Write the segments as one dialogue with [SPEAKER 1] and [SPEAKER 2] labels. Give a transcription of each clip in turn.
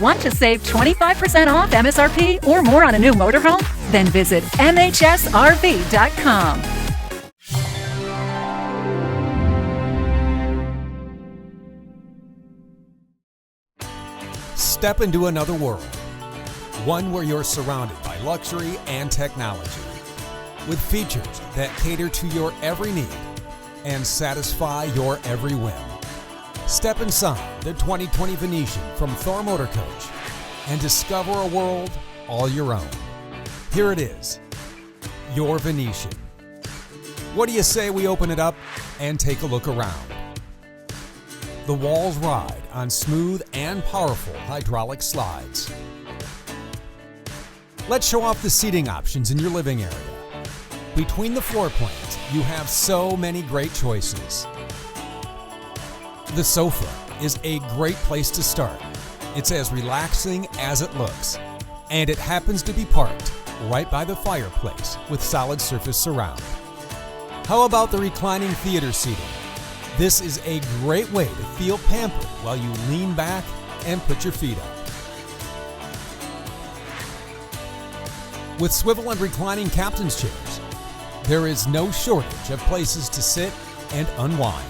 [SPEAKER 1] Want to save 25% off MSRP or more on a new motorhome? Then visit MHSRV.com.
[SPEAKER 2] Step into another world, one where you're surrounded by luxury and technology, with features that cater to your every need and satisfy your every whim. Step inside the 2020 Venetian from Thor Motor Coach and discover a world all your own. Here it is, your Venetian. What do you say we open it up and take a look around? The walls ride on smooth and powerful hydraulic slides. Let's show off the seating options in your living area. Between the floor plans, you have so many great choices. The sofa is a great place to start. It's as relaxing as it looks, and it happens to be parked right by the fireplace with solid surface surround. How about the reclining theater seating? This is a great way to feel pampered while you lean back and put your feet up. With swivel and reclining captain's chairs, there is no shortage of places to sit and unwind.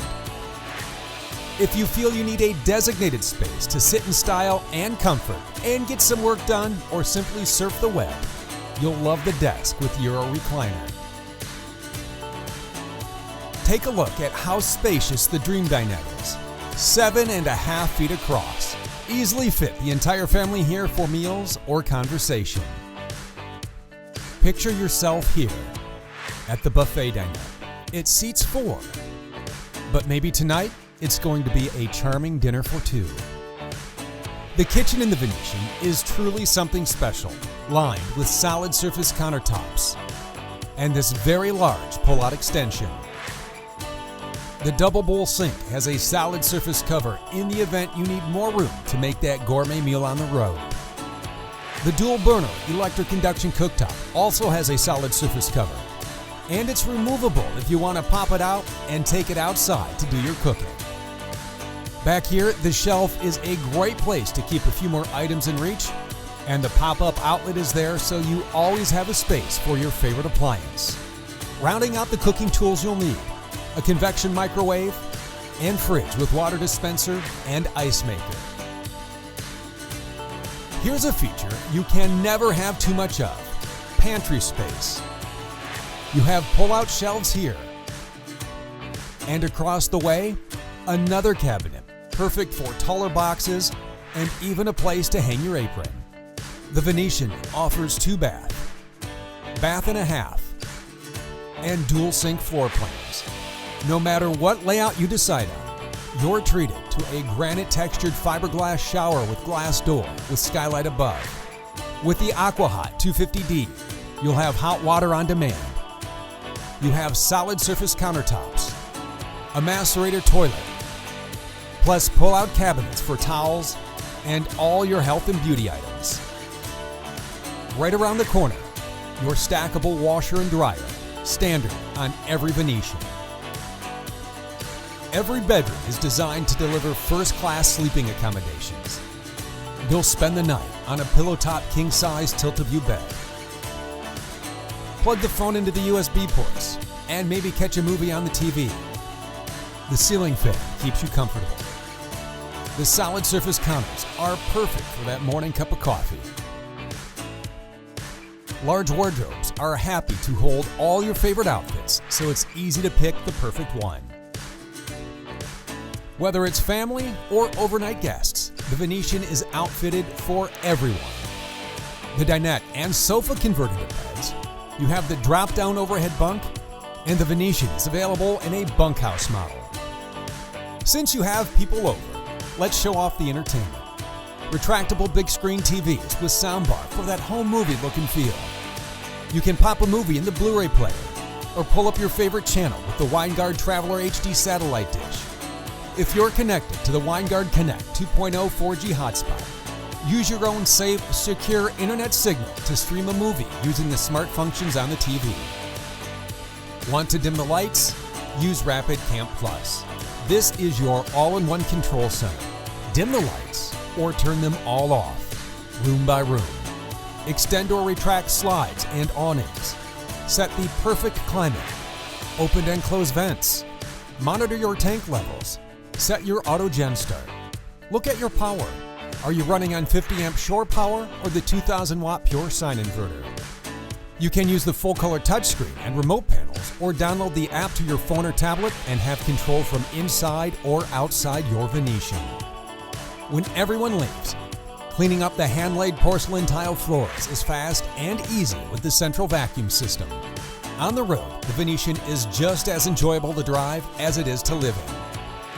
[SPEAKER 2] If you feel you need a designated space to sit in style and comfort and get some work done or simply surf the web, you'll love the desk with Euro recliner. Take a look at how spacious the Dream Dinette is. 7.5 feet across. Easily fit the entire family here for meals or conversation. Picture yourself here at the buffet dinette. It seats 4, but maybe tonight it's going to be a charming dinner for 2. The kitchen in the Venetian is truly something special, lined with solid surface countertops and this very large pull-out extension. The double bowl sink has a solid surface cover in the event you need more room to make that gourmet meal on the road. The dual burner electric induction cooktop also has a solid surface cover, and it's removable if you want to pop it out and take it outside to do your cooking. Back here, the shelf is a great place to keep a few more items in reach, and the pop-up outlet is there so you always have a space for your favorite appliance. Rounding out the cooking tools you'll need, a convection microwave, and fridge with water dispenser and ice maker. Here's a feature you can never have too much of: pantry space. You have pull-out shelves here. And across the way, another cabinet, perfect for taller boxes and even a place to hang your apron. The Venetian offers 2 bath and a half, and dual sink floor plans. No matter what layout you decide on, you're treated to a granite textured fiberglass shower with glass door with skylight above. With the AquaHot 250D, you'll have hot water on demand. You have solid surface countertops, a macerator toilet, plus pull-out cabinets for towels and all your health and beauty items. Right around the corner, your stackable washer and dryer, standard on every Venetian. Every bedroom is designed to deliver first-class sleeping accommodations. You'll spend the night on a pillow-top king-size tilt-a-view bed. Plug the phone into the USB ports and maybe catch a movie on the TV. The ceiling fan keeps you comfortable. The solid surface counters are perfect for that morning cup of coffee. Large wardrobes are happy to hold all your favorite outfits, so it's easy to pick the perfect one. Whether it's family or overnight guests, the Venetian is outfitted for everyone. The dinette and sofa converted to beds. You have the drop-down overhead bunk, and the Venetian is available in a bunkhouse model. Since you have people over, let's show off the entertainment. Retractable big screen TVs with soundbar for that home movie look and feel. You can pop a movie in the Blu-ray player or pull up your favorite channel with the Winegard Traveler HD satellite dish. If you're connected to the Winegard Connect 2.0 4G hotspot, use your own safe, secure internet signal to stream a movie using the smart functions on the TV. Want to dim the lights? Use Rapid Camp Plus. This is your all-in-one control center. Dim the lights, or turn them all off, room by room. Extend or retract slides and awnings. Set the perfect climate. Open and close vents. Monitor your tank levels. Set your auto gen start. Look at your power. Are you running on 50 amp shore power or the 2000 watt pure sine inverter? You can use the full color touchscreen and remote panels or download the app to your phone or tablet and have control from inside or outside your Venetian. When everyone leaves, cleaning up the hand-laid porcelain tile floors is fast and easy with the central vacuum system. On the road, the Venetian is just as enjoyable to drive as it is to live in.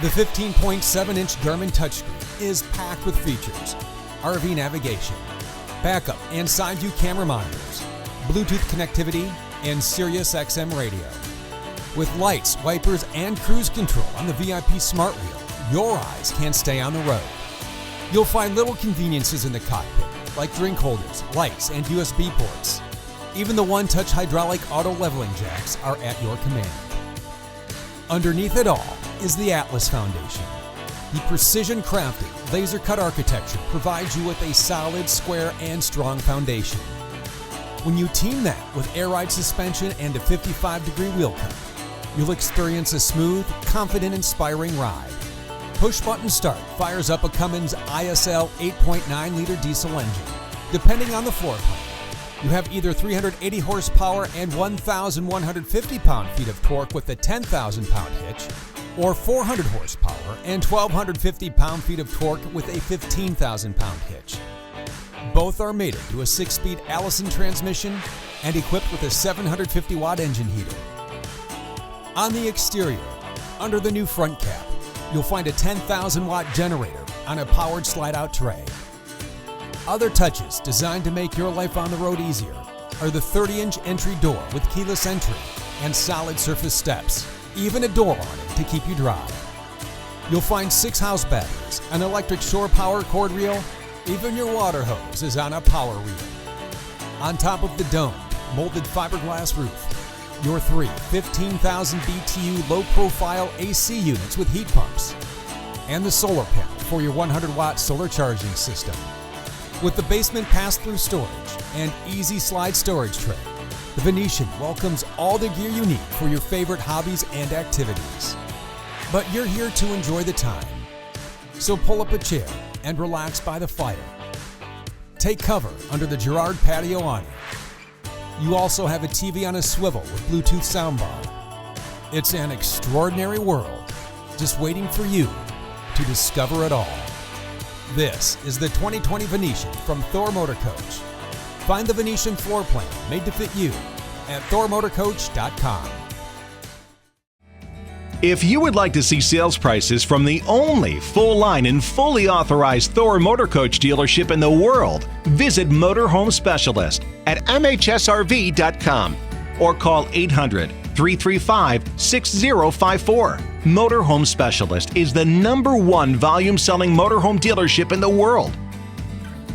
[SPEAKER 2] The 15.7-inch Garmin touchscreen is packed with features: RV navigation, backup and side view camera monitors, Bluetooth connectivity, and Sirius XM radio. With lights, wipers, and cruise control on the VIP Smart Wheel, your eyes can't stay on the road. You'll find little conveniences in the cockpit, like drink holders, lights, and USB ports. Even the one-touch hydraulic auto leveling jacks are at your command. Underneath it all is the Atlas Foundation. The precision-crafted, laser-cut architecture provides you with a solid, square, and strong foundation. When you team that with air ride suspension and a 55-degree wheel cut, you'll experience a smooth, confident, inspiring ride. Push-button start fires up a Cummins ISL 8.9-liter diesel engine. Depending on the floor plan, you have either 380 horsepower and 1,150 pound-feet of torque with a 10,000 pound hitch, or 400 horsepower and 1,250 pound-feet of torque with a 15,000 pound hitch. Both are mated to a 6-speed Allison transmission and equipped with a 750 watt engine heater. On the exterior, under the new front cap, you'll find a 10,000 watt generator on a powered slide-out tray. Other touches designed to make your life on the road easier are the 30-inch entry door with keyless entry and solid surface steps, even a door awning to keep you dry. You'll find 6 house batteries, an electric shore power cord reel, even your water hose is on a power reel. On top of the domed, molded fiberglass roof, your 3 15,000 BTU low-profile AC units with heat pumps, and the solar panel for your 100-watt solar charging system. With the basement pass-through storage and easy slide storage tray, the Venetian welcomes all the gear you need for your favorite hobbies and activities. But you're here to enjoy the time, so pull up a chair and relax by the fire. Take cover under the Girard patio awning. You also have a TV on a swivel with Bluetooth soundbar. It's an extraordinary world, just waiting for you to discover it all. This is the 2020 Venetian from Thor Motor Coach. Find the Venetian floor plan made to fit you at thormotorcoach.com.
[SPEAKER 3] If you would like to see sales prices from the only full-line and fully authorized Thor Motor Coach dealership in the world, visit Motorhome Specialist at mhsrv.com or call 800-335-6054. Motorhome Specialist is the #1 volume-selling motorhome dealership in the world,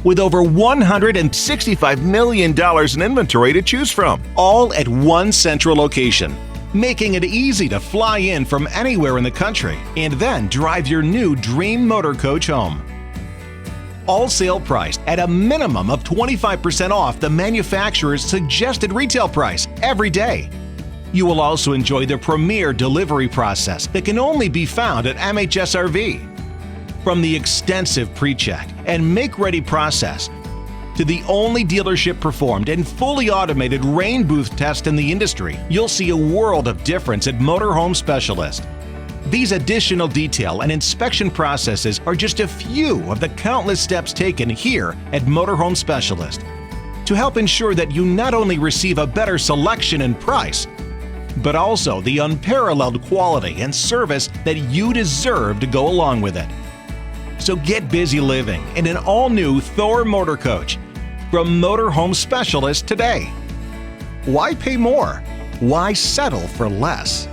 [SPEAKER 3] with over $165 million in inventory to choose from, all at one central location, making it easy to fly in from anywhere in the country and then drive your new dream motor coach home. All sale priced at a minimum of 25% off the manufacturer's suggested retail price every day. You will also enjoy the premier delivery process that can only be found at MHSRV. From the extensive pre-check and make-ready process to the only dealership performed and fully automated rain booth test in the industry, you'll see a world of difference at Motorhome Specialist. These additional detail and inspection processes are just a few of the countless steps taken here at Motorhome Specialist to help ensure that you not only receive a better selection and price, but also the unparalleled quality and service that you deserve to go along with it. So get busy living in an all-new Thor Motor Coach from Motorhome Specialist today. Why pay more? Why settle for less?